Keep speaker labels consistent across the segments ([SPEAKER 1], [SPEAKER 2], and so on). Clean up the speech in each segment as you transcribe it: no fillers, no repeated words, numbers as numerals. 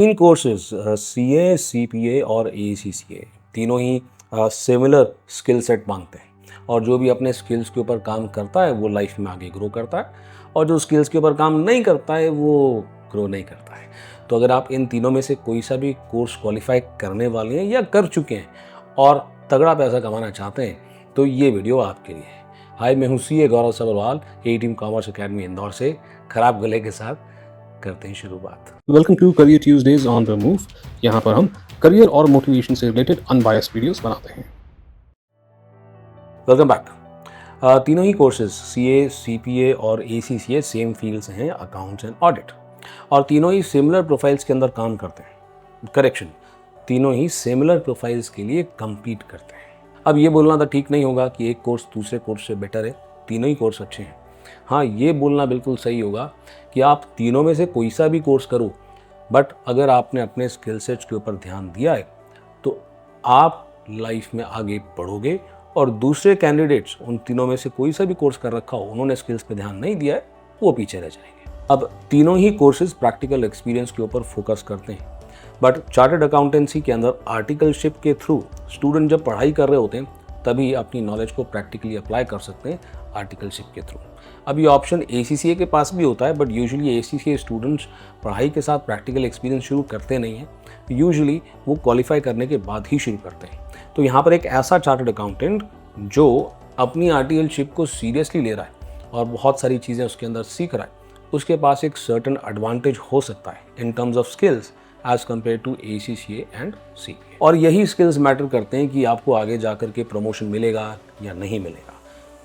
[SPEAKER 1] तीन courses CA, CPA और ACCA तीनों ही सिमिलर स्किल सेट मांगते हैं और जो भी अपने स्किल्स के ऊपर काम करता है वो लाइफ में आगे ग्रो करता है और जो स्किल्स के ऊपर काम नहीं करता है वो ग्रो नहीं करता है। तो अगर आप इन तीनों में से कोई सा भी कोर्स क्वालिफाई करने वाले हैं या कर चुके हैं और तगड़ा पैसा कमाना चाहते हैं तो ये वीडियो आपके लिए है। हाय, मैं हूँ CA Gaurav Sabharwal, A team commerce academy Indore से। खराब गले के साथ करते हैं शुरुआत।
[SPEAKER 2] Welcome to career Tuesdays on the move. यहाँ पर हम करियर और मोटिवेशन से रिलेटेड अनबायस्ड वीडियोस बनाते हैं।
[SPEAKER 1] Welcome back. तीनों ही कोर्सेज सीए, सीपीए और एसीसीए सेम फील्ड्स हैं, अकाउंट्स एंड ऑडिट, और तीनों ही सिमिलर प्रोफाइल्स के अंदर काम करते हैं। करेक्शन, तीनों ही सिमिलर प्रोफाइल्स के लिए compete करते हैं। अब ये बोलना तो ठीक नहीं होगा कि एक कोर्स दूसरे कोर्स से बेटर है, तीनों ही कोर्स अच्छे हैं। हाँ, ये बोलना बिल्कुल सही होगा कि आप तीनों में से कोई सा भी कोर्स करो, बट अगर आपने अपने स्किल सेट्स के ऊपर ध्यान दिया है तो आप लाइफ में आगे बढ़ोगे और दूसरे कैंडिडेट्स उन तीनों में से कोई सा भी कोर्स कर रखा हो, उन्होंने स्किल्स पे ध्यान नहीं दिया है, वो पीछे रह जाएंगे। अब तीनों ही कोर्सेज प्रैक्टिकल एक्सपीरियंस के ऊपर फोकस करते हैं, बट चार्टर्ड अकाउंटेंसी के अंदर आर्टिकलशिप के थ्रू स्टूडेंट जब पढ़ाई कर रहे होते हैं तभी अपनी नॉलेज को प्रैक्टिकली अप्लाई कर सकते हैं आर्टिकलशिप के थ्रू। अब ये ऑप्शन एसीसीए के पास भी होता है, बट यूजुअली एसीसीए स्टूडेंट्स पढ़ाई के साथ प्रैक्टिकल एक्सपीरियंस शुरू करते नहीं हैं, यूजुअली वो क्वालिफाई करने के बाद ही शुरू करते हैं। तो यहाँ पर एक ऐसा चार्टर्ड अकाउंटेंट जो अपनी आर्टिकलशिप को सीरियसली ले रहा है और बहुत सारी चीज़ें उसके अंदर सीख रहा है, उसके पास एक सर्टन एडवांटेज हो सकता है in terms of skills as compared to ACCA and CPA. और यही स्किल्स मैटर करते हैं कि आपको आगे जाकर के प्रमोशन मिलेगा या नहीं मिलेगा,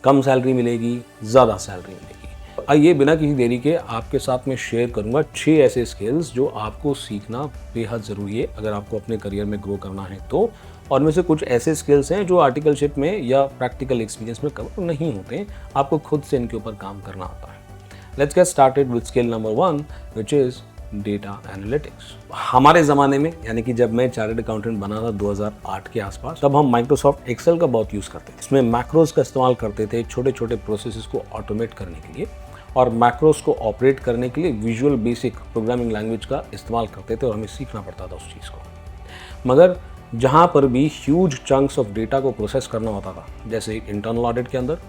[SPEAKER 1] कम सैलरी मिलेगी, ज़्यादा सैलरी मिलेगी। आइए बिना किसी देरी के आपके साथ में शेयर करूंगा 6 ऐसे स्किल्स जो आपको सीखना बेहद ज़रूरी है अगर आपको अपने करियर में ग्रो करना है तो। और में से कुछ ऐसे स्किल्स हैं जो आर्टिकलशिप में या प्रैक्टिकल एक्सपीरियंस में कवर नहीं होते हैं, आपको खुद से इनके ऊपर काम करना होता है। Let's get started with skill number 1 which is data analytics. हमारे ज़माने में, यानी कि जब मैं चार्टर्ड अकाउंटेंट बना था 2008 के आसपास, तब हम माइक्रोसॉफ्ट एक्सेल का बहुत यूज़ करते थे। इसमें मैक्रोस का इस्तेमाल करते थे छोटे छोटे प्रोसेसेस को ऑटोमेट करने के लिए, और मैक्रोस को ऑपरेट करने के लिए विजुअल बेसिक प्रोग्रामिंग लैंग्वेज का इस्तेमाल करते थे और हमें सीखना पड़ता था उस चीज़ को। मगर जहाँ पर भी ह्यूज चंक्स ऑफ डेटा को प्रोसेस करना होता था, जैसे इंटरनल ऑडिट के अंदर,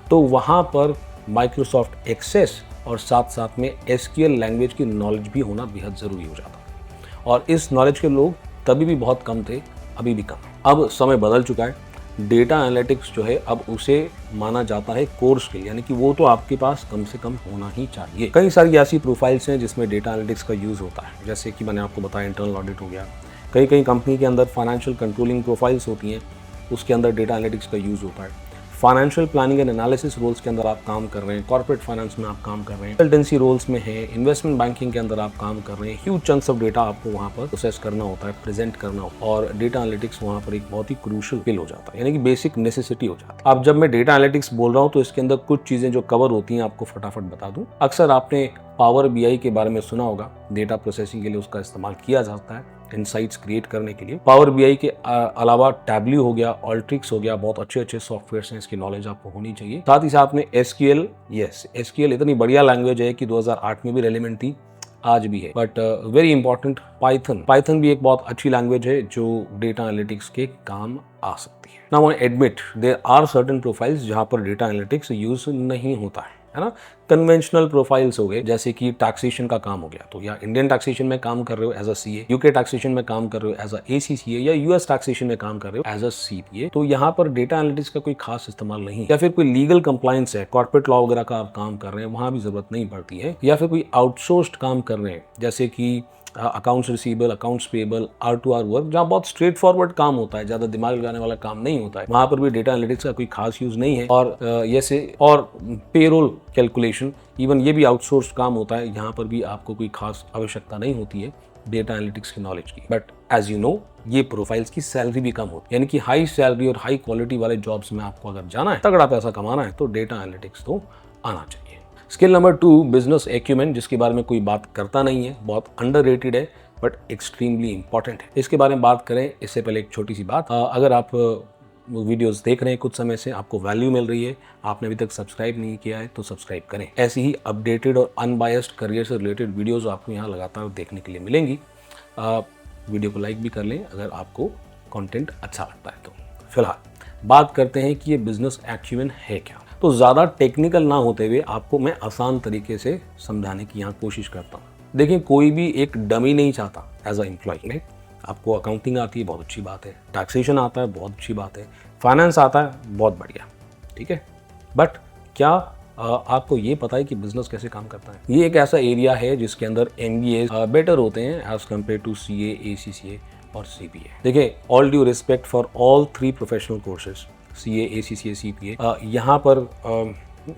[SPEAKER 1] तो वहाँ पर माइक्रोसॉफ्ट एक्सेस और साथ साथ में एसक्यूएल लैंग्वेज की नॉलेज भी होना बेहद ज़रूरी हो जाता। और इस नॉलेज के लोग तभी भी बहुत कम थे, अभी भी कम है। अब समय बदल चुका है। डेटा एनालिटिक्स जो है अब उसे माना जाता है कोर स्किल, यानी कि वो तो आपके पास कम से कम होना ही चाहिए। कई सारी ऐसी प्रोफाइल्स हैं जिसमें डेटा एनालिटिक्स का यूज़ होता है, जैसे कि मैंने आपको बताया इंटरनल ऑडिट हो गया। कई कई कंपनी के अंदर फाइनेंशियल कंट्रोलिंग प्रोफाइल्स होती हैं, उसके अंदर डेटा एनालिटिक्स का यूज़ होता है। Financial planning and analysis roles के अंदर आप काम कर रहे हैं, कॉर्पोरेट फाइनेंस में आप काम कर रहे हैं, कंसल्टेंसी रोल्स में है, इन्वेस्टमेंट बैंकिंग के अंदर आप काम कर रहे हैं। ह्यूज चंक्स ऑफ डेटा आपको वहाँ पर प्रोसेस करना होता है, प्रेजेंट करना होता है, और डेटा एनालिटिक्स वहाँ पर एक बहुत ही क्रूशियल स्किल हो जाता है, यानी कि बेसिक नेसेसिटी हो जाती है। अब जब मैं डेटा एनालिटिक्स बोल रहा हूँ तो इसके अंदर कुछ चीज़ें जो कवर होती हैं आपको फटाफट बता दूँ। अक्सर आपने पावर बीआई के बारे में सुना होगा, डेटा प्रोसेसिंग के लिए उसका इस्तेमाल किया जाता है, इनसाइट्स क्रिएट करने के लिए। पावर बीआई के अलावा टैब्ल्यू हो गया, ऑल्ट्रिक्स हो गया, बहुत अच्छे अच्छे सॉफ्टवेयर्स हैं, इसकी नॉलेज आपको होनी चाहिए। साथ ही साथ में एसक्यूएल, यस, एसक्यूएल इतनी बढ़िया लैंग्वेज है कि 2008 में भी रेलिवेंट थी, आज भी है, बट वेरी इंपॉर्टेंट। पाइथन भी एक बहुत अच्छी लैंग्वेज है जो डेटा एनालिटिक्स के काम आ सकती है। Now I admit there are certain profiles जहां पर डेटा एनालिटिक्स यूज नहीं होता है ना। कन्वेंशनल प्रोफाइल्स हो गए, जैसे कि टैक्सेशन का काम हो गया, तो या इंडियन टैक्सेशन में काम कर रहे हो as a CA, UK taxation में काम कर रहे हो एज अ एसीसीए, या यूएस टैक्सेशन में काम कर रहे हो एज अ सीपीए, तो यहाँ पर डेटा एनालिटिक्स का कोई खास इस्तेमाल नहीं। या फिर कोई लीगल कंप्लायंस है, कॉर्पोरेट लॉ वगैरह का आप काम कर रहे हैं, वहाँ भी जरूरत नहीं पड़ती है। या फिर कोई आउटसोर्स्ड काम कर रहे हैं, जैसे कि accounts receivable, accounts payable, R2R work, जहाँ बहुत स्ट्रेट फॉरवर्ड काम होता है, ज़्यादा दिमाग लगाने वाला काम नहीं होता है, वहाँ पर भी डेटा एनालिटिक्स का कोई खास यूज़ नहीं है। और और पेरोल कैलकुलेशन, इवन ये भी आउटसोर्स काम होता है, यहाँ पर भी आपको कोई खास आवश्यकता नहीं होती है डेटा एनालिटिक्स की नॉलेज की। बट एज यू नो, ये प्रोफाइल्स की सैलरी भी कम होती है, यानी कि हाई सैलरी और हाई क्वालिटी वाले जॉब्स में आपको अगर जाना है, तगड़ा पैसा कमाना है, तो डेटा एनालिटिक्स तो आना चाहिए। स्किल नंबर 2, बिजनेस एक्यूमेन, जिसके बारे में कोई बात करता नहीं है, बहुत अंडररेटेड है, बट एक्सट्रीमली इंपॉर्टेंट है। इसके बारे में बात करें इससे पहले एक छोटी सी बात, अगर आप वीडियोस देख रहे हैं कुछ समय से, आपको वैल्यू मिल रही है, आपने अभी तक सब्सक्राइब नहीं किया है तो सब्सक्राइब करें। ऐसी ही अपडेटेड और अनबायस्ड करियर से रिलेटेड वीडियोस आपको यहाँ लगातार देखने के लिए मिलेंगी। वीडियो को लाइक भी कर लें अगर आपको कंटेंट अच्छा लगता है तो। फिलहाल बात करते हैं कि ये बिजनेस एक्यूमेन है क्या। तो ज़्यादा टेक्निकल ना होते हुए आपको मैं आसान तरीके से समझाने की यहाँ कोशिश करता हूँ। देखिए, कोई भी एक डमी नहीं चाहता एज अ एम्प्लॉय में। आपको अकाउंटिंग आती है, बहुत अच्छी बात है। टैक्सेशन आता है, बहुत अच्छी बात है। फाइनेंस आता है, बहुत बढ़िया, ठीक है। बट क्या आपको ये पता है कि बिजनेस कैसे काम करता है? ये एक ऐसा एरिया है जिसके अंदर MBA बेटर होते हैं as compared to CA, ACCA और CPA। देखिए, all due respect for all 3 professional courses, CA, ACCA, CPA। यहाँ पर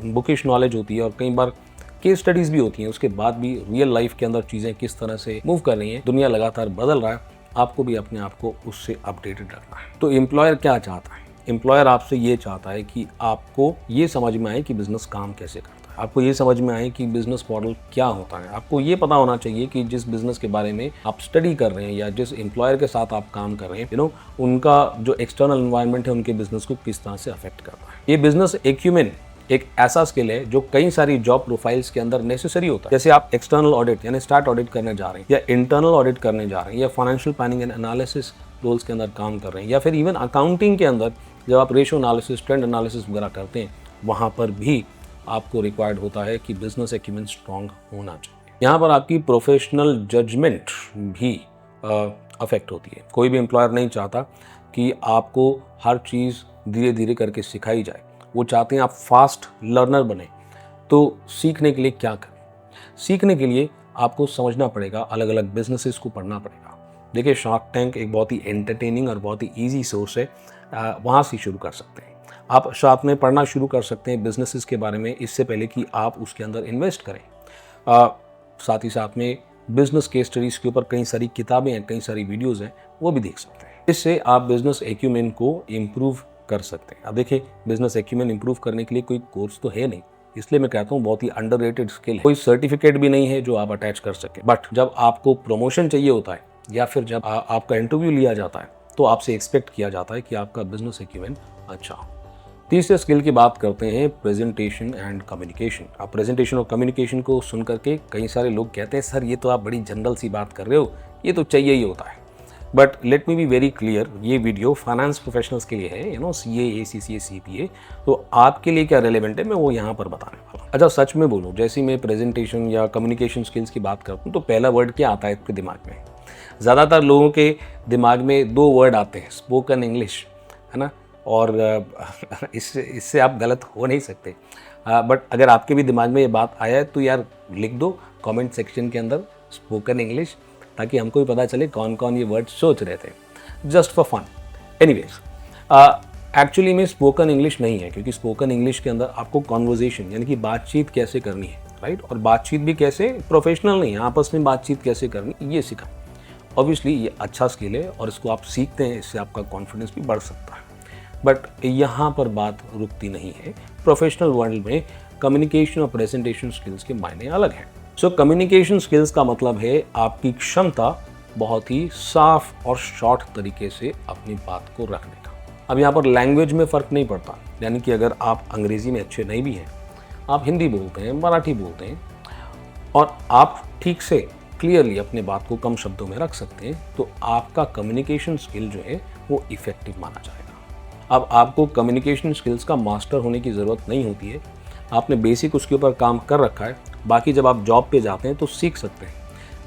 [SPEAKER 1] बुकिश नॉलेज होती है और कई बार केस स्टडीज भी होती हैं। उसके बाद भी रियल लाइफ के अंदर चीज़ें किस तरह से मूव कर रही हैं, दुनिया लगातार बदल रहा है, आपको भी अपने आप को उससे अपडेटेड रखना है। तो एम्प्लॉयर क्या चाहता है? एम्प्लॉयर आपसे ये चाहता है कि आपको ये समझ में आए कि बिजनेस काम कैसे करता है, आपको ये समझ में आए कि बिजनेस मॉडल क्या होता है। आपको ये पता होना चाहिए कि जिस बिजनेस के बारे में आप स्टडी कर रहे हैं या जिस एम्प्लॉयर के साथ आप काम कर रहे हैं, उनका जो एक्सटर्नल एनवायरनमेंट है उनके बिजनेस को किस तरह से अफेक्ट कर रहा है। ये बिजनेस एक्यूमेन एक ऐसा स्किल है जो कई सारी जॉब प्रोफाइल्स के अंदर नेसेसरी होता है। जैसे आप एक्सटर्नल ऑडिट यानी स्टार्ट ऑडिट करने जा रहे हैं, या इंटरनल ऑडिट करने जा रहे हैं, या financial planning and analysis roles के अंदर काम कर रहे हैं, या फिर इवन अकाउंटिंग के अंदर जब आप रेशियो एनालिसिस, ट्रेंड एनालिसिस वगैरह करते हैं, वहाँ पर भी आपको रिक्वायर्ड होता है कि बिजनेस एक्यूमेन स्ट्रॉन्ग होना चाहिए। यहाँ पर आपकी प्रोफेशनल जजमेंट भी अफेक्ट होती है। कोई भी एम्प्लॉयर नहीं चाहता कि आपको हर चीज़ धीरे धीरे करके सिखाई जाए। वो चाहते हैं आप फास्ट लर्नर बने। तो सीखने के लिए क्या करें? सीखने के लिए आपको समझना पड़ेगा, अलग अलग बिजनेसेस को पढ़ना पड़ेगा। देखिए, शार्क टैंक एक बहुत ही एंटरटेनिंग और बहुत ही ईजी सोर्स है, वहाँ से शुरू कर सकते हैं। आप शार्क में पढ़ना शुरू कर सकते हैं बिजनेसेस के बारे में, इससे पहले कि आप उसके अंदर इन्वेस्ट करें। साथ ही साथ में बिजनेस केस स्टडीज़ के ऊपर कई सारी किताबें हैं, कई सारी वीडियोज़ हैं, वो भी देख सकते हैं। इससे आप बिजनेस एक्यूमेन को इम्प्रूव कर सकते हैं। अब देखिए, बिजनेस एक्यूमेन इंप्रूव करने के लिए कोई कोर्स तो है नहीं, इसलिए मैं कहता हूँ बहुत ही अंडररेटेड स्किल है। कोई सर्टिफिकेट भी नहीं है जो आप अटैच कर सके। बट जब आपको प्रमोशन चाहिए होता है या फिर जब आपका इंटरव्यू लिया जाता है, तो आपसे एक्सपेक्ट किया जाता है कि आपका बिजनेस एक्यूमेन अच्छा हो। तीसरे स्किल की बात करते हैं, प्रेजेंटेशन एंड कम्युनिकेशन। आप प्रेजेंटेशन और कम्युनिकेशन को सुन करके कई सारे लोग कहते हैं, सर ये तो आप बड़ी जनरल सी बात कर रहे हो, ये तो चाहिए ही होता है। But let me be very clear, ये वीडियो फाइनेंस प्रोफेशनल्स के लिए है, CA, ACCA, CPA। तो आपके लिए क्या रेलेवेंट है, मैं वो यहाँ पर बताने वाला हूँ। अच्छा, सच में बोलूँ, जैसे मैं प्रेजेंटेशन या कम्युनिकेशन स्किल्स की बात करता हूँ तो पहला वर्ड क्या आता है आपके दिमाग में? ज़्यादातर लोगों के दिमाग में 2 वर्ड आते हैं, स्पोकन इंग्लिश, है ना, और इससे आप गलत हो नहीं सकते। बट अगर आपके भी दिमाग में ये बात आया है तो यार लिख दो कमेंट सेक्शन के अंदर स्पोकन इंग्लिश, ताकि हमको भी पता चले कौन कौन ये वर्ड सोच रहे थे, just for fun. Anyways, actually में स्पोकन इंग्लिश नहीं है, क्योंकि स्पोकन इंग्लिश के अंदर आपको कॉन्वर्जेशन यानी कि बातचीत कैसे करनी है, राइट, और बातचीत भी कैसे, प्रोफेशनल नहीं, आपस में बातचीत कैसे करनी, ये सिखा। ऑब्वियसली ये अच्छा स्किल है और इसको आप सीखते हैं, इससे आपका कॉन्फिडेंस भी बढ़ सकता है। बट यहाँ पर बात रुकती नहीं है। प्रोफेशनल वर्ल्ड में कम्युनिकेशन और प्रेजेंटेशन स्किल्स के मायने अलग हैं। सो कम्युनिकेशन स्किल्स का मतलब है आपकी क्षमता बहुत ही साफ और शॉर्ट तरीके से अपनी बात को रखने का। अब यहाँ पर लैंग्वेज में फ़र्क नहीं पड़ता, यानी कि अगर आप अंग्रेज़ी में अच्छे नहीं भी हैं, आप हिंदी बोलते हैं, मराठी बोलते हैं, और आप ठीक से क्लियरली अपने बात को कम शब्दों में रख सकते हैं, तो आपका कम्युनिकेशन स्किल जो है वो इफ़ेक्टिव माना जाएगा। अब आपको कम्युनिकेशन स्किल्स का मास्टर होने की ज़रूरत नहीं होती है, आपने बेसिक उसके ऊपर काम कर रखा है, बाकी जब आप जॉब पे जाते हैं तो सीख सकते हैं।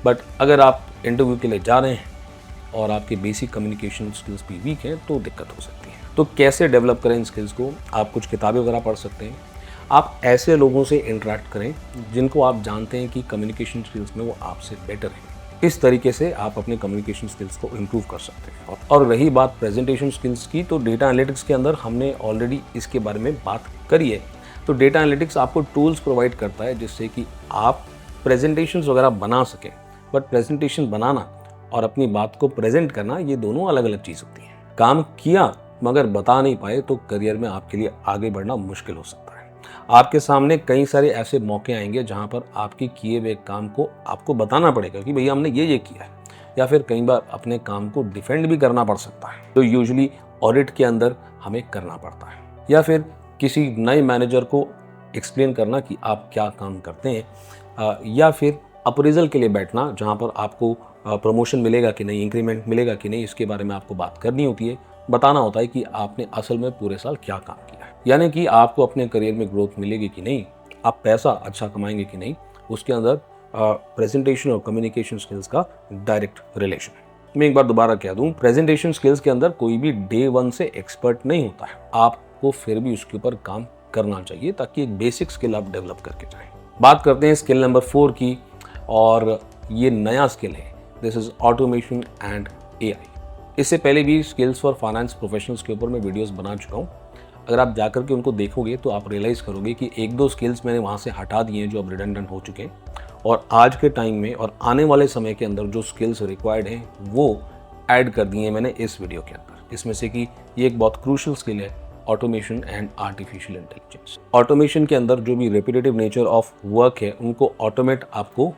[SPEAKER 1] बट अगर आप इंटरव्यू के लिए जा रहे हैं और आपके बेसिक कम्युनिकेशन स्किल्स भी वीक हैं तो दिक्कत हो सकती है। तो कैसे डेवलप करें इन स्किल्स को? आप कुछ किताबें वगैरह पढ़ सकते हैं, आप ऐसे लोगों से इंटरेक्ट करें जिनको आप जानते हैं कि कम्युनिकेशन स्किल्स में वो आपसे बेटर हैं। इस तरीके से आप अपने कम्युनिकेशन स्किल्स को इम्प्रूव कर सकते हैं। और रही बात प्रेजेंटेशन स्किल्स की, तो डेटा एनालिटिक्स के अंदर हमने ऑलरेडी इसके बारे में बात करी है। तो डेटा एनालिटिक्स आपको टूल्स प्रोवाइड करता है जिससे कि आप प्रेजेंटेशंस वगैरह बना सकें। बट प्रेजेंटेशन बनाना और अपनी बात को प्रेजेंट करना, ये दोनों अलग अलग चीज़ होती है। काम किया मगर बता नहीं पाए तो करियर में आपके लिए आगे बढ़ना मुश्किल हो सकता है। आपके सामने कई सारे ऐसे मौके आएंगे जहां पर आपके किए हुए काम को आपको बताना पड़ेगा कि भैया हमने ये किया है, या फिर कई बार अपने काम को डिफेंड भी करना पड़ सकता है, तो यूजुअली ऑडिट के अंदर हमें करना पड़ता है, या फिर किसी नए मैनेजर को एक्सप्लेन करना कि आप क्या काम करते हैं, या फिर अप्रेजल के लिए बैठना जहां पर आपको प्रमोशन मिलेगा कि नहीं, इंक्रीमेंट मिलेगा कि नहीं, इसके बारे में आपको बात करनी होती है। बताना होता है कि आपने असल में पूरे साल क्या काम किया है, यानी कि आपको अपने करियर में ग्रोथ मिलेगी कि नहीं, आप पैसा अच्छा कमाएंगे कि नहीं, उसके अंदर प्रेजेंटेशन और कम्युनिकेशन स्किल्स का डायरेक्ट रिलेशन है। मैं एक बार दोबारा कह दूं, प्रेजेंटेशन स्किल्स के अंदर कोई भी डे 1 से एक्सपर्ट नहीं होता है। आपको फिर भी उसके ऊपर काम करना चाहिए ताकि एक बेसिक स्किल आप डेवलप करके जाएं। बात करते हैं स्किल नंबर 4 की, और ये नया स्किल है। This is automation and AI. इससे पहले भी स्किल्स फॉर फाइनेंस प्रोफेशनल्स के ऊपर मैं वीडियोस बना चुका हूँ। अगर आप जाकर के उनको देखोगे तो आप रियलाइज़ करोगे कि 1-2 स्किल्स मैंने वहाँ से हटा दिए हैं जो अब रिडंडेंट हो चुके हैं, और आज के टाइम में और आने वाले समय के अंदर जो स्किल्स रिक्वायर्ड हैं वो ऐड कर दिए हैं मैंने इस वीडियो के अंदर। इसमें से कि ये एक बहुत क्रूशियल स्किल है, automation and artificial intelligence. Automation के अंदर जो भी रिपीटेटिव नेचर ऑफ वर्क है उनको ऑटोमेट आपको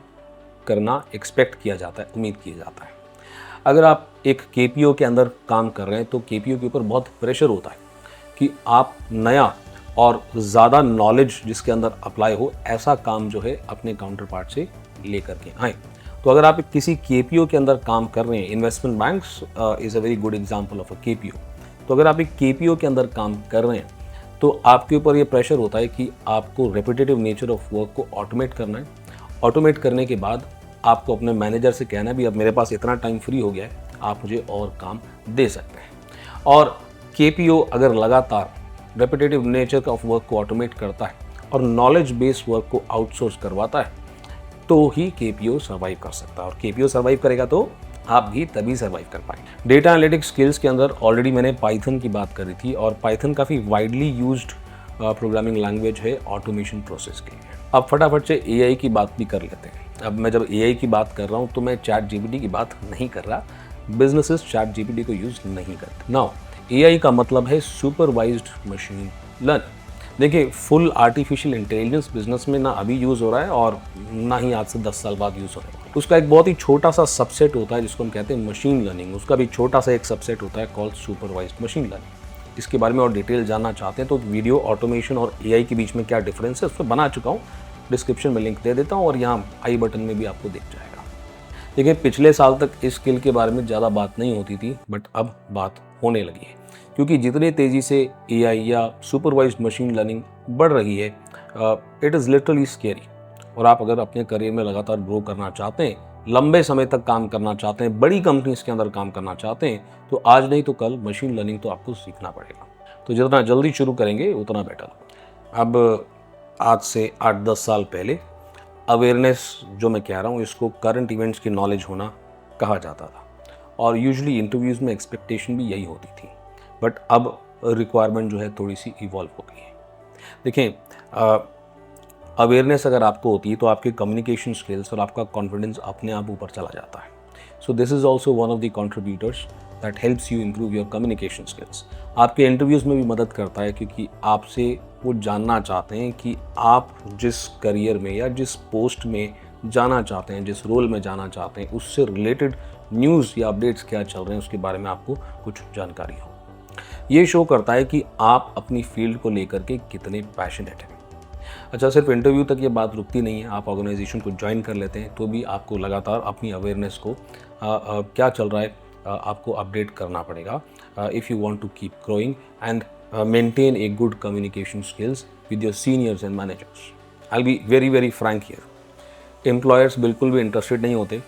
[SPEAKER 1] करना एक्सपेक्ट किया जाता है, उम्मीद किया जाता है। अगर आप एक केपीओ के अंदर काम कर रहे हैं तो केपीओ के ऊपर बहुत प्रेशर होता है कि आप नया और ज़्यादा नॉलेज जिसके अंदर अप्लाई हो ऐसा काम जो है अपने काउंटर पार्ट से लेकर के आए। तो अगर आप किसी केपीओ के अंदर काम कर रहे हैं, investment banks is a very good example of a KPO. तो अगर आप एक केपीओ के अंदर काम कर रहे हैं तो आपके ऊपर ये प्रेशर होता है कि आपको रेपिटेटिव नेचर ऑफ वर्क को ऑटोमेट करना है। ऑटोमेट करने के बाद आपको अपने मैनेजर से कहना है भी अब मेरे पास इतना टाइम फ्री हो गया है, आप मुझे और काम दे सकते हैं। और केपीओ अगर लगातार रेपिटेटिव नेचर ऑफ वर्क को ऑटोमेट करता है और नॉलेज बेस्ड वर्क को आउटसोर्स करवाता है तो ही केपीओ सर्वाइव कर सकता है, और केपीओ सर्वाइव करेगा तो आप भी तभी सर्वाइव कर पाएंगे। डेटा एनालिटिक्स स्किल्स के अंदर ऑलरेडी मैंने पाइथन की बात करी थी, और पाइथन काफ़ी वाइडली यूज्ड प्रोग्रामिंग लैंग्वेज है ऑटोमेशन प्रोसेस के लिए। अब फटाफट से एआई की बात भी कर लेते हैं। अब मैं जब एआई की बात कर रहा हूँ तो मैं चैट जीपीटी की बात नहीं कर रहा। बिजनेसेस चैट जीपीटी को यूज़ नहीं करते। नाउ एआई का मतलब है सुपरवाइज्ड मशीन लर्निंग। देखिए, फुल आर्टिफिशियल इंटेलिजेंस बिजनेस में ना अभी यूज़ हो रहा है और ना ही आज से 10 साल बाद यूज़ होने वाला है। उसका एक बहुत ही छोटा सा सबसेट होता है जिसको हम कहते हैं मशीन लर्निंग। उसका भी छोटा सा एक सबसेट होता है कॉल्ड सुपरवाइज्ड मशीन लर्निंग। इसके बारे में और डिटेल जानना चाहते हैं तो वीडियो ऑटोमेशन और एआई के बीच में क्या डिफरेंस है उस पर बना चुका हूँ, डिस्क्रिप्शन में लिंक दे देता हूँ और यहाँ आई बटन में भी आपको दिख जाएगा। देखिए, पिछले साल तक इस स्किल के बारे में ज़्यादा बात नहीं होती थी, बट अब बात होने लगी है, क्योंकि जितने तेज़ी से एआई या सुपरवाइज्ड मशीन लर्निंग बढ़ रही है, इट इज़ लिटरली स्केरी। और आप अगर अपने करियर में लगातार ग्रो करना चाहते हैं, लंबे समय तक काम करना चाहते हैं, बड़ी कंपनीज के अंदर काम करना चाहते हैं, तो आज नहीं तो कल मशीन लर्निंग तो आपको सीखना पड़ेगा। तो जितना जल्दी शुरू करेंगे उतना बेटर। अब आज से 8-10 साल पहले अवेयरनेस जो मैं कह रहा हूँ इसको करंट इवेंट्स की नॉलेज होना कहा जाता था, और यूजुअली इंटरव्यूज़ में एक्सपेक्टेशन भी यही होती थी। बट अब रिक्वायरमेंट जो है थोड़ी सी इवॉल्व हो गई है। देखें, अवेयरनेस अगर आपको होती है तो आपके कम्युनिकेशन स्किल्स और आपका कॉन्फिडेंस अपने आप ऊपर चला जाता है। So this is also one of the contributors that helps you improve your communication skills. आपके इंटरव्यूज़ में भी मदद करता है, क्योंकि आपसे वो जानना चाहते हैं कि आप जिस करियर में या जिस पोस्ट में जाना चाहते हैं, जिस रोल में जाना चाहते हैं, उससे रिलेटेड न्यूज़ या अपडेट्स क्या चल रहे हैं उसके बारे में आपको कुछ जानकारी हो। ये शो करता है कि आप अपनी फील्ड को लेकर के कितने पैशनेट हैं। अच्छा, सिर्फ इंटरव्यू तक ये बात रुकती नहीं है। आप ऑर्गेनाइजेशन को ज्वाइन कर लेते हैं तो भी आपको लगातार अपनी अवेयरनेस को क्या चल रहा है आपको अपडेट करना पड़ेगा if you want to keep growing and maintain a good communication skills with your seniors and managers. I will be very very frank here. Employers बिल्कुल भी इंटरेस्टेड नहीं होते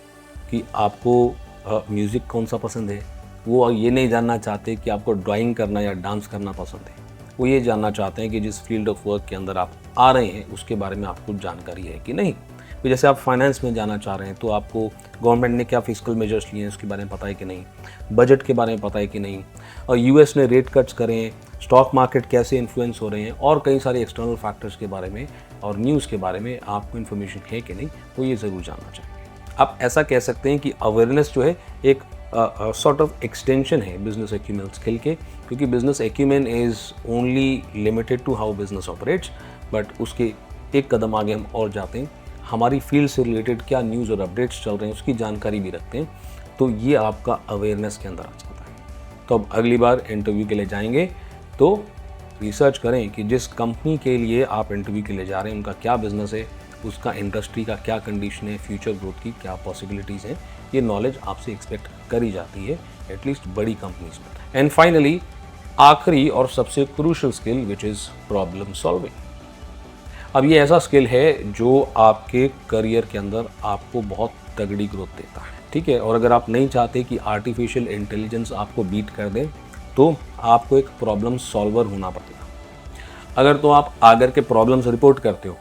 [SPEAKER 1] कि आपको म्यूज़िक कौन सा पसंद है। वो ये नहीं जानना चाहते कि आपको ड्राइंग करना या डांस करना पसंद है। वो ये जानना चाहते हैं कि जिस फील्ड ऑफ वर्क के अंदर आप आ रहे हैं उसके बारे में आपको जानकारी है कि नहीं। तो जैसे आप फाइनेंस में जाना चाह रहे हैं तो आपको गवर्नमेंट ने क्या फिस्कल मेजर्स लिए हैं उसके बारे में पता है कि नहीं, बजट के बारे में पता है कि नहीं, और यूएस ने रेट कट्स करे हैं, स्टॉक मार्केट कैसे इन्फ्लुएंस हो रहे हैं, और कई सारे एक्सटर्नल फैक्टर्स के बारे में और न्यूज़ के बारे में आपको इन्फॉर्मेशन है कि नहीं, वो ये ज़रूर जानना चाहिए। आप ऐसा कह सकते हैं कि अवेयरनेस जो है एक सॉर्ट ऑफ एक्सटेंशन है बिजनेस एक्यूमेन स्किल के, क्योंकि business acumen is only limited to how business operates, but उसके एक कदम आगे हम और जाते हैं, हमारी फील्ड से रिलेटेड क्या न्यूज़ और अपडेट्स चल रहे हैं उसकी जानकारी भी रखते हैं। तो ये आपका अवेयरनेस के अंदर आ जाता है। तो अब अगली बार इंटरव्यू के लिए जाएंगे तो रिसर्च करें कि जिस कंपनी के लिए आप इंटरव्यू के लिए जा रहे हैं उनका क्या बिजनेस है, उसका इंडस्ट्री का क्या कंडीशन है, फ्यूचर ग्रोथ की क्या पॉसिबिलिटीज़ हैं, ये नॉलेज आपसे एक्सपेक्ट करी जाती है, एटलीस्ट बड़ी कंपनीज में। एंड फाइनली आखिरी और सबसे crucial skill which is problem solving. अब ये ऐसा स्किल है जो आपके करियर के अंदर आपको बहुत तगड़ी ग्रोथ देता है, ठीक है। और अगर आप नहीं चाहते कि आर्टिफिशियल इंटेलिजेंस आपको बीट कर दे तो आपको एक प्रॉब्लम सॉल्वर होना पड़ेगा। अगर तो आप आकर के प्रॉब्लम्स रिपोर्ट करते हो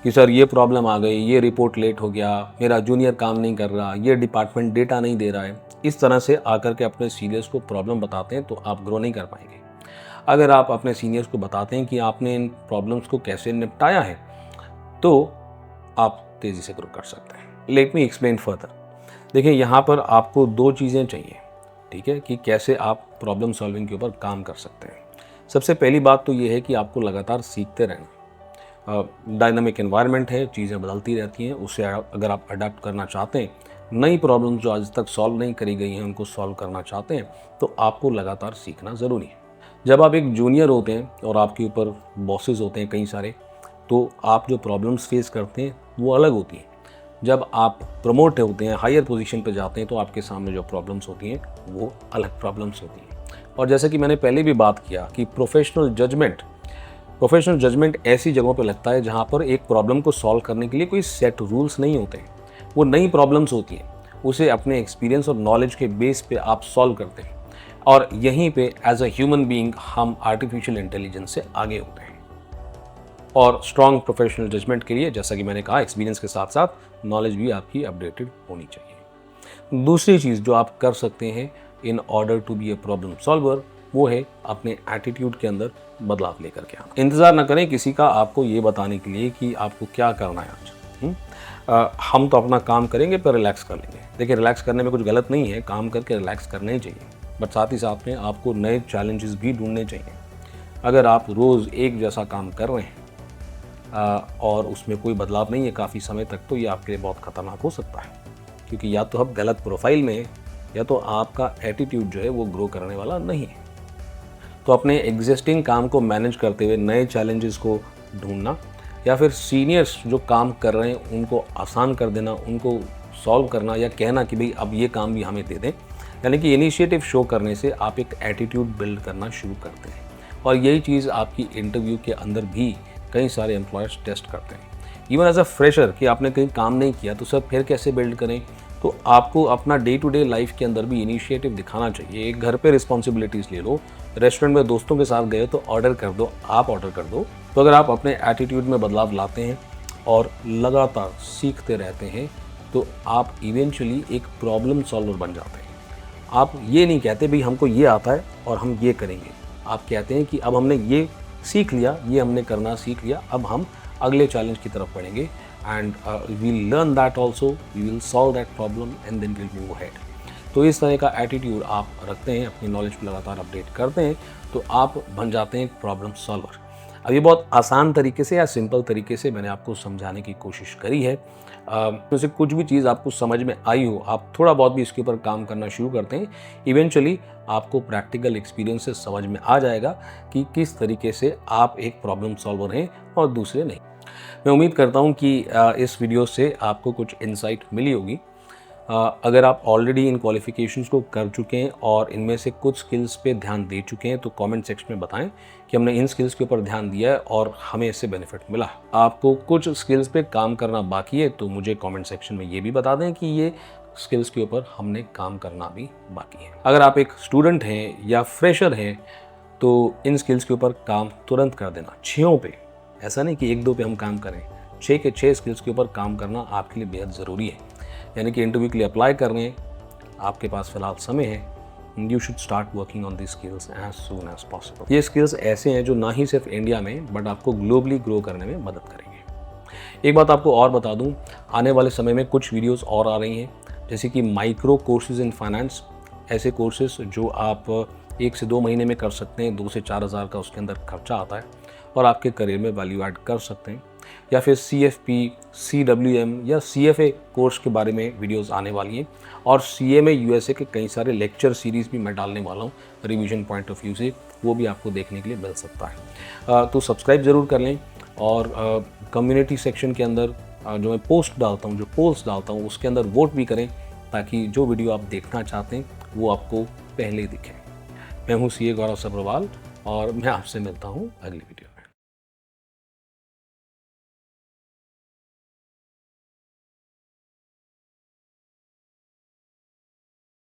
[SPEAKER 1] कि सर ये प्रॉब्लम आ गई, ये रिपोर्ट लेट हो गया, मेरा जूनियर काम नहीं कर रहा, ये डिपार्टमेंट डेटा नहीं दे रहा है, इस तरह से आकर के अपने सीनियर्स को प्रॉब्लम बताते हैं तो आप ग्रो नहीं कर पाएंगे। अगर आप अपने सीनियर्स को बताते हैं कि आपने इन प्रॉब्लम्स को कैसे निपटाया है तो आप तेज़ी से ग्रो कर सकते हैं। Let me explain further. देखिए, यहाँ पर आपको दो चीज़ें चाहिए, ठीक है, कि कैसे आप प्रॉब्लम सॉल्विंग के ऊपर काम कर सकते हैं। सबसे पहली बात तो ये है कि आपको लगातार सीखते रहना। डायनामिक एनवायरनमेंट है, चीज़ें बदलती रहती हैं, उससे अगर आप अडेप्ट करना चाहते हैं, नई प्रॉब्लम्स जो आज तक सॉल्व नहीं करी गई हैं उनको सॉल्व करना चाहते हैं, तो आपको लगातार सीखना ज़रूरी है। जब आप एक जूनियर होते हैं और आपके ऊपर बॉसेस होते हैं कई सारे, तो आप जो प्रॉब्लम्स फेस करते हैं वो अलग होती हैं। जब आप प्रमोट होते हैं, हायर पोजीशन पे जाते हैं, तो आपके सामने जो प्रॉब्लम्स होती हैं वो अलग प्रॉब्लम्स होती हैं। और जैसे कि मैंने पहले भी बात किया कि प्रोफेशनल जजमेंट ऐसी जगहों पे लगता है जहाँ पर एक प्रॉब्लम को सॉल्व करने के लिए कोई सेट रूल्स नहीं होते हैं। वो नई प्रॉब्लम्स होती हैं, उसे अपने एक्सपीरियंस और नॉलेज के बेस पे आप सॉल्व करते हैं, और यहीं पे एज अ ह्यूमन बीइंग हम आर्टिफिशियल इंटेलिजेंस से आगे होते हैं। और स्ट्रॉन्ग प्रोफेशनल जजमेंट के लिए, जैसा कि मैंने कहा, एक्सपीरियंस के साथ साथ नॉलेज भी आपकी अपडेटेड होनी चाहिए। दूसरी चीज़ जो आप कर सकते हैं in order to be a problem solver, वो है अपने एटीट्यूड के अंदर बदलाव लेकर के आना। इंतज़ार ना करें किसी का आपको ये बताने के लिए कि आपको क्या करना है आज। हम तो अपना काम करेंगे पर रिलैक्स कर लेंगे। देखिए, रिलैक्स करने में कुछ गलत नहीं है, काम करके रिलैक्स करना ही चाहिए, बट साथ ही साथ में आपको नए चैलेंजेस भी ढूंढने चाहिए। अगर आप रोज़ एक जैसा काम कर रहे हैं और उसमें कोई बदलाव नहीं है काफ़ी समय तक, तो ये आपके लिए बहुत ख़तरनाक हो सकता है, क्योंकि या तो आप गलत प्रोफाइल में, या तो आपका एटीट्यूड जो है वो ग्रो करने वाला नहीं है। तो अपने एग्जिस्टिंग काम को मैनेज करते हुए नए चैलेंजेस को ढूंढना, या फिर सीनियर्स जो काम कर रहे हैं उनको आसान कर देना, उनको सॉल्व करना, या कहना कि भाई अब ये काम भी हमें दे दें, यानी कि इनिशिएटिव शो करने से आप एक एटीट्यूड बिल्ड करना शुरू करते हैं। और यही चीज़ आपकी इंटरव्यू के अंदर भी कई सारे एम्प्लॉयर्स टेस्ट करते हैं। इवन एज अ फ्रेशर कि आपने कहीं काम नहीं किया तो सर फिर कैसे बिल्ड करें। तो आपको अपना डे टू डे लाइफ के अंदर भी इनिशिएटिव दिखाना चाहिए। एक घर पे रिस्पॉन्सिबिलिटीज़ ले लो, रेस्टोरेंट में दोस्तों के साथ गए तो ऑर्डर कर दो, आप ऑर्डर कर दो। तो अगर आप अपने एटीट्यूड में बदलाव लाते हैं और लगातार सीखते रहते हैं तो आप इवेंचुअली एक प्रॉब्लम सॉल्वर बन जाते हैं। आप ये नहीं कहते भाई हमको ये आता है और हम ये करेंगे, आप कहते हैं कि अब हमने ये सीख लिया, ये हमने करना सीख लिया, अब हम अगले चैलेंज की तरफ बढ़ेंगे, and we'll learn that also, we will solve that problem and then will move ahead. तो इस तरह का एटीट्यूड आप रखते हैं, अपनी नॉलेज को लगातार अपडेट करते हैं, तो आप बन जाते हैं प्रॉब्लम सॉल्वर। अब ये बहुत आसान तरीके से या सिंपल तरीके से मैंने आपको समझाने की कोशिश करी है। वैसे कुछ भी चीज़ आपको समझ में आई हो, आप थोड़ा बहुत भी इसके ऊपर काम करना शुरू करते हैं, इवेंचुअली आपको प्रैक्टिकल एक्सपीरियंस से समझ में आ जाएगा कि किस तरीके से आप एक प्रॉब्लम सॉल्वर हैं और दूसरे नहीं। मैं उम्मीद करता हूँ कि इस वीडियो से आपको कुछ इंसाइट मिली होगी। अगर आप ऑलरेडी इन क्वालिफिकेशंस को कर चुके हैं और इनमें से कुछ स्किल्स पे ध्यान दे चुके हैं तो कमेंट सेक्शन में बताएं कि हमने इन स्किल्स के ऊपर ध्यान दिया है और हमें इससे बेनिफिट मिला। आपको कुछ स्किल्स पे काम करना बाकी है तो मुझे कमेंट सेक्शन में ये भी बता दें कि ये स्किल्स के ऊपर हमने काम करना भी बाकी है। अगर आप एक स्टूडेंट हैं या फ्रेशर हैं तो इन स्किल्स के ऊपर काम तुरंत कर देना, 6 पे, ऐसा नहीं कि 1-2 पे हम काम करें, 6 के 6 स्किल्स के ऊपर काम करना आपके लिए बेहद ज़रूरी है। यानी कि इंटरव्यू के लिए अप्लाई कर रहे हैं, आपके पास फिलहाल समय है, you should start working on this skills as soon as possible. ये स्किल्स ऐसे हैं जो ना ही सिर्फ इंडिया में बट आपको ग्लोबली ग्रो करने में मदद करेंगे। एक बात आपको और बता दूं, आने वाले समय में कुछ वीडियोस और आ रही हैं, जैसे कि माइक्रो कोर्सेज इन फाइनेंस, ऐसे कोर्सेज जो आप 1 से 2 महीने में कर सकते हैं, 2 से 4 हज़ार का उसके अंदर खर्चा आता है और आपके करियर में वैल्यू ऐड कर सकते हैं। या फिर CFP, CWM या CFA कोर्स के बारे में वीडियोस आने वाली हैं, और CMA USA के कई सारे लेक्चर सीरीज़ भी मैं डालने वाला हूँ रिवीजन पॉइंट ऑफ व्यू से, वो भी आपको देखने के लिए मिल सकता है। तो सब्सक्राइब ज़रूर कर लें, और कम्युनिटी सेक्शन के अंदर जो मैं पोस्ट डालता हूँ, जो पोल्स डालता हूँ, उसके अंदर वोट भी करें ताकि जो वीडियो आप देखना चाहते हैं वो आपको पहले दिखे। मैं हूँ CA गौरव सब्रवाल और मैं आपसे मिलता हूँ अगली वीडियो।